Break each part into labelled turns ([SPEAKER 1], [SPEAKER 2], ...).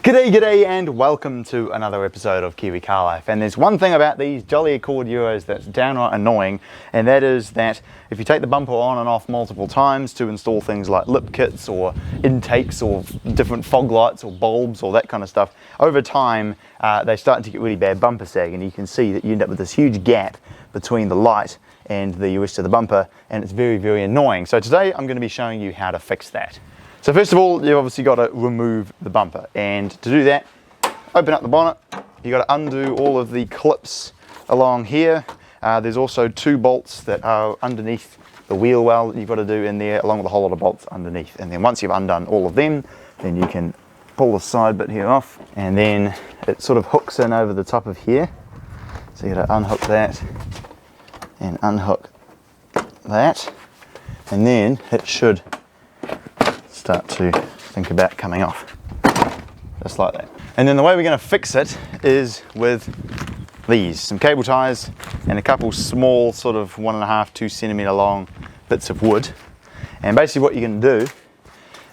[SPEAKER 1] G'day and welcome to another episode of Kiwi Car Life. And there's one thing about these jolly Accord Euros that's downright annoying, and that is that if you take the bumper on and off multiple times to install things like lip kits or intakes or different fog lights or bulbs or that kind of stuff, over time they start to get really bad bumper sag, and you can see that you end up with this huge gap between the light and the rest of the bumper, and it's very annoying. So today I'm going to be showing you how to fix that. So first of all, you've obviously got to remove the bumper, and to do that, open up the bonnet. You've got to undo all of the clips along here. There's also two bolts that are underneath the wheel well that you've got to do in there, along with a whole lot of bolts underneath. And then once you've undone all of them, then you can pull the side bit here off, and then it sort of hooks in over the top of here. So you've got to unhook that and unhook that, and then it should start to think about coming off, just like that. And then the way we're going to fix it is with these, some cable ties and a couple small sort of 1.5 to 2 centimeter long bits of wood. And basically what you can do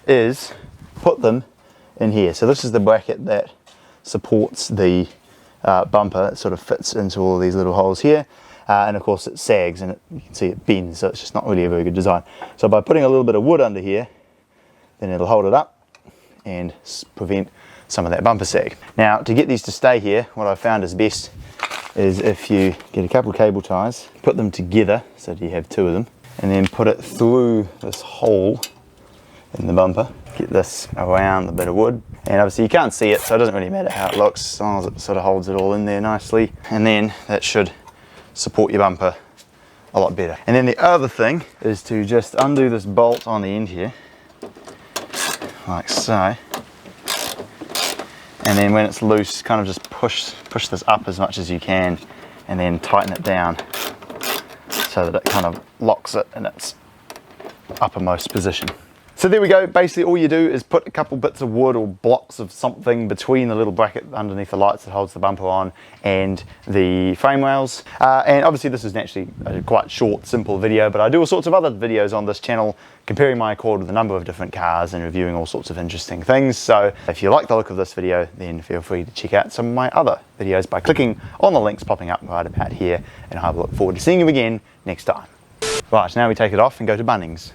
[SPEAKER 1] is put them in here. So this is the bracket that supports the bumper. It sort of fits into all of these little holes here. And of course it sags, and you can see it bends, so it's just not really a very good design. So by putting a little bit of wood under here, then it'll hold it up and prevent some of that bumper sag. Now, to get these to stay here, what I've found is best is if you get a couple of cable ties, put them together so that you have two of them, and then put it through this hole in the bumper. Get this around the bit of wood, and obviously you can't see it, so it doesn't really matter how it looks, as long as it sort of holds it all in there nicely. And then that should support your bumper a lot better. And then the other thing is to just undo this bolt on the end here, like so, and then when it's loose, kind of just push this up as much as you can, and then tighten it down so that it kind of locks it in its uppermost position. So there we go. Basically all you do is put a couple bits of wood or blocks of something between the little bracket underneath the lights that holds the bumper on and the frame rails. And obviously this is naturally a quite short, simple video, but I do all sorts of other videos on this channel comparing my Accord with a number of different cars and reviewing all sorts of interesting things. So if you like the look of this video, then feel free to check out some of my other videos by clicking on the links popping up right about here, and I look forward to seeing you again next time. Right, now we take it off and go to Bunnings.